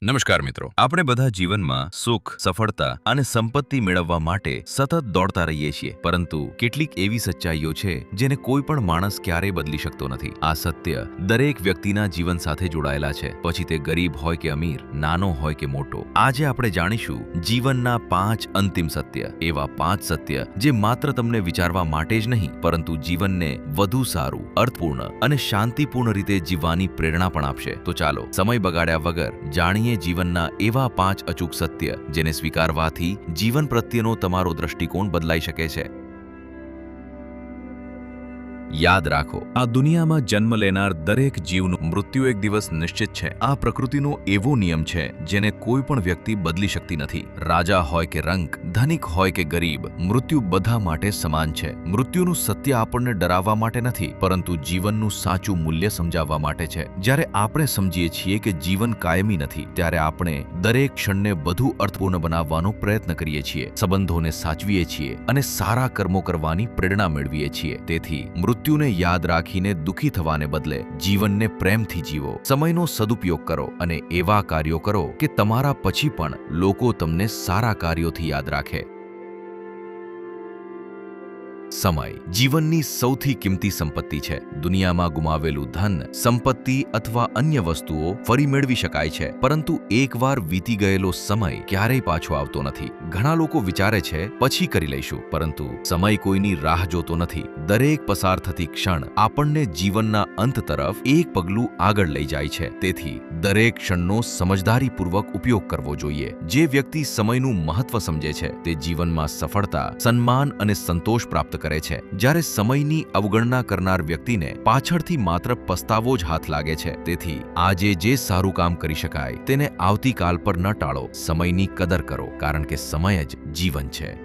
નમસ્કાર મિત્રો, આપણે બધા જીવનમાં સુખ, સફળતા અને સંપત્તિ મેળવવા માટે સતત દોડતા રહીએ છીએ, પરંતુ કેટલીક એવી સચ્ચાઈઓ છે જેને કોઈ પણ માણસ ક્યારેય બદલી શકતો નથી. આ સત્ય દરેક વ્યક્તિના જીવન સાથે જોડાયેલા છે, પછી તે ગરીબ હોય કે અમીર, નાનો હોય કે મોટો. આજે આપણે જાણીશું જીવનના 5 અંતિમ સત્ય, એવા 5 સત્ય જે માત્ર તમને વિચારવા માટે જ નહીં, પરંતુ જીવનને વધુ સારું, અર્થપૂર્ણ અને શાંતિપૂર્ણ રીતે જીવવાની પ્રેરણા પણ આપશે. તો ચાલો સમય બગાડ્યા વગર જાણીએ જીવનના એવા 5 અચૂક સત્ય જેને સ્વીકારવાથી જીવન પ્રત્યેનો તમારો દ્રષ્ટિકોણ બદલાઈ શકે છે. યાદ રાખો, આ દુનિયામાં જન્મ લેનાર દરેક જીવનું મૃત્યુ એક દિવસ નિશ્ચિત છે. આ પ્રકૃતિનો એવો નિયમ છે જેને કોઈ પણ વ્યક્તિ બદલી શકતી નથી. રાજા હોય કે રંક, ધનિક હોય કે ગરીબ, મૃત્યુ બધા માટે સમાન છે. મૃત્યુનું સત્ય આપણને ડરાવવા માટે નથી, પરંતુ જીવનનું સાચું મૂલ્ય સમજાવવા માટે છે. જ્યારે આપણે સમજીએ છીએ કે જીવન કાયમી નથી, ત્યારે આપણે દરેક ક્ષણને વધુ અર્થપૂર્ણ બનાવવાનો પ્રયત્ન કરીએ છીએ, સંબંધોને સાચવીએ છીએ અને સારા કર્મો કરવાની પ્રેરણા મેળવીએ છીએ. તેથી મૃત્યુને યાદ રાખીને દુઃખી થવાને બદલે જીવનને પ્રેમથી જીવો, સમયનો સદુપયોગ કરો અને એવા કાર્યો કરો કે તમારા પછી પણ લોકો તમને સારા કાર્યોથી યાદ રાખે. સમય જીવનની સૌથી કિંમતી સંપત્તિ છે. દુનિયામાં ગુમાવેલું ધન, સંપત્તિ અથવા અન્ય વસ્તુઓ ફરી મેળવી શકાય છે, પરંતુ એકવાર વીતી ગયેલો સમય ક્યારેય પાછો આવતો નથી. ઘણા લોકો વિચારે છે પછી કરી લઈશું, પરંતુ સમય કોઈની રાહ જોતો નથી. દરેક પસાર થતી ક્ષણ આપણને જીવનના અંત તરફ એક પગલું આગળ લઈ જાય છે. તેથી દરેક ક્ષણનો સમજદારીપૂર્વક ઉપયોગ કરવો જોઈએ. જે વ્યક્તિ સમયનું મહત્વ સમજે છે તે જીવનમાં સફળતા, સન્માન અને સંતોષ પ્રાપ્ત કરે છે. જ્યારે સમયની અવગણના કરનાર વ્યક્તિને પાછળથી માત્ર પસ્તાવો જ હાથ લાગે છે. તેથી આજે જે સારું કામ કરી શકાય તેને આવતીકાલ પર ન ટાળો. સમયની કદર કરો, કારણ કે સમય જ જીવન છે.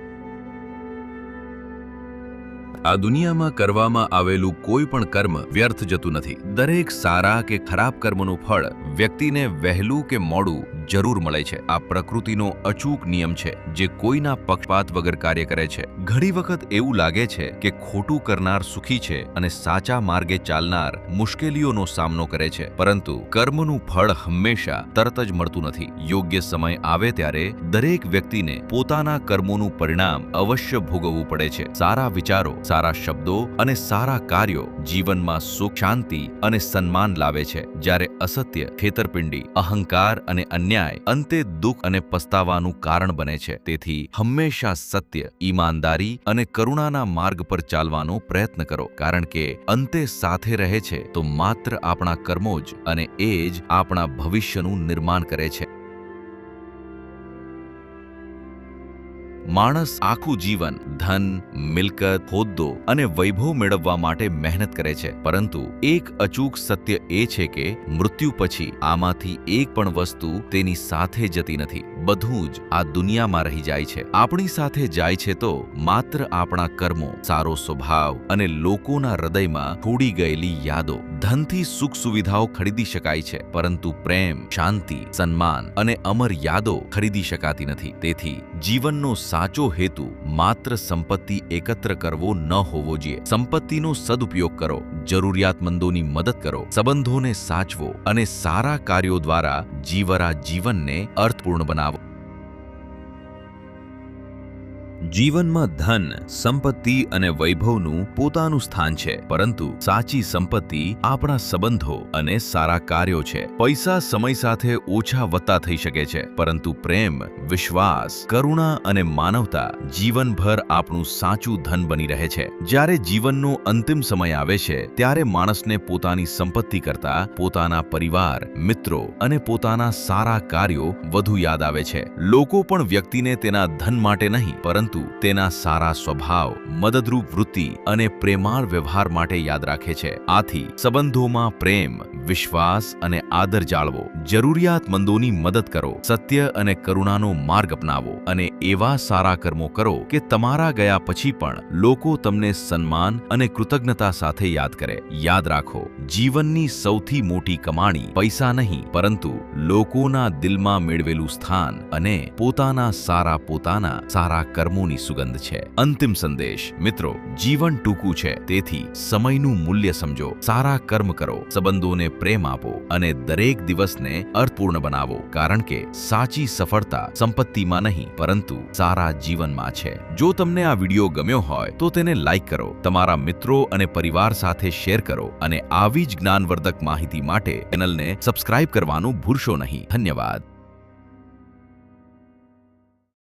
આ દુનિયામાં કરવામાં આવેલું કોઈ પણ કર્મ વ્યર્થ જતું નથી. દરેક સારા કે ખરાબ કર્મનું ફળ વ્યક્તિને વહેલું કે મોડું જરૂર મળે છે. આ પ્રકૃતિનો અચૂક નિયમ છે જે કોઈના પક્ષપાત વગર કાર્ય કરે છે. ઘણી વખત એવું લાગે છે કે ખોટું કરનાર સુખી છે અને સાચા માર્ગે ચાલનાર મુશ્કેલીઓનો સામનો કરે છે, પરંતુ કર્મનું ફળ હંમેશા તરત જ મળતું નથી. યોગ્ય સમય આવે ત્યારે દરેક વ્યક્તિને પોતાના કર્મોનું પરિણામ અવશ્ય ભોગવવું પડે છે. સારા વિચારો, સારા શબ્દો અને સારા કાર્યો જીવનમાં સુખ, શાંતિ અને સન્માન લાવે છે, જ્યારે અસત્ય, છેતરપિંડી, અહંકાર અને અન્યાય અંતે દુઃખ અને પસ્તાવાનું કારણ બને છે. તેથી હંમેશા સત્ય, ઈમાનદારી અને કરુણાના માર્ગ પર ચાલવાનો પ્રયત્ન કરો, કારણ કે અંતે સાથે રહે છે તો માત્ર આપણા કર્મો જ, અને એ જ આપણા ભવિષ્યનું નિર્માણ કરે છે. માણસ આખું જીવન ધન, મિલકત, હોદ્દો અને વૈભવ મેળવવા માટે મહેનત કરે છે, પરંતુ એક અચૂક સત્ય એ છે કે મૃત્યુ પછી આમાંથી એક પણ વસ્તુ તેની સાથે જતી નથી. બધું જ આ દુનિયામાં રહી જાય છે. આપણી સાથે જાય છે તો માત્ર આપણા કર્મો, સારો સ્વભાવ અને લોકોના હૃદયમાં થોડી ગયેલી યાદો. ધનથી સુખ સુવિધાઓ ખરીદી શકાય છે, પરંતુ પ્રેમ, શાંતિ, સન્માન અને અમર યાદો ખરીદી શકાતી નથી. તેથી જીવનનો સાચો હેતુ માત્ર સંપત્તિ એકત્ર કરવો ન હોવો જોઈએ. સંપત્તિનો સદુપયોગ કરો, જરૂરિયાતમંદોની મદદ કરો, સંબંધોને સાચવો અને સારા કાર્યો દ્વારા જીવરા જીવનને અર્થપૂર્ણ બનાવો. જીવનમાં ધન, સંપત્તિ અને વૈભવનું પોતાનું સ્થાન છે, પરંતુ સાચી સંપત્તિ આપણા સંબંધો અને સારા કાર્યો છે. પૈસા સમય સાથે ઓછા વધતા થઈ શકે છે, પરંતુ પ્રેમ, વિશ્વાસ, કરુણા અને માનવતા જીવનભર આપણું સાચું ધન બની રહે છે. જ્યારે જીવનનો અંતિમ સમય આવે છે ત્યારે માણસને પોતાની સંપત્તિ કરતા પોતાના પરિવાર, મિત્રો અને પોતાના સારા કાર્યો વધુ યાદ આવે છે. લોકો પણ વ્યક્તિને તેના ધન માટે નહીં, પરંતુ તેના સારા સ્વભાવ, મદદરૂપ વૃત્તિ અને પ્રેમાળ વ્યવહાર માટે યાદ રાખે છે. આથી સંબંધોમાં પ્રેમ, વિશ્વાસ અને આદર જાળવો, જરૂરિયાતમંદોની મદદ કરો, સત્ય અને કરુણાનો માર્ગ અપનાવો અને એવા સારા કર્મો કરો કે તમારા ગયા પછી પણ લોકો તમને સન્માન અને કૃતજ્ઞતા સાથે યાદ કરે. યાદ રાખો, જીવનની સૌથી મોટી કમાણી પૈસા નહીં, પરંતુ લોકોના દિલમાં મેળવેલું સ્થાન અને પોતાના સારા કર્મો કામોની સુગંધ છે. અંતિમ સંદેશ મિત્રો, જીવન ટૂંકું છે, તેથી સમયનું મૂલ્ય સમજો, સારા કર્મ કરો, સંબંધોને પ્રેમ આપો અને દરેક દિવસને અર્થપૂર્ણ બનાવો, કારણ કે સાચી સફળતા સંપત્તિમાં નહીં પરંતુ સારા જીવનમાં છે. જો તમને આ વિડીયો ગમ્યો હોય તો તેને લાઈક કરો, તમારા મિત્રો અને પરિવાર સાથે શેર કરો અને આવી જ જ્ઞાનવર્ધક માહિતી માટે ચેનલને સબસ્ક્રાઇબ કરવાનું ભૂલશો નહીં. ધન્યવાદ.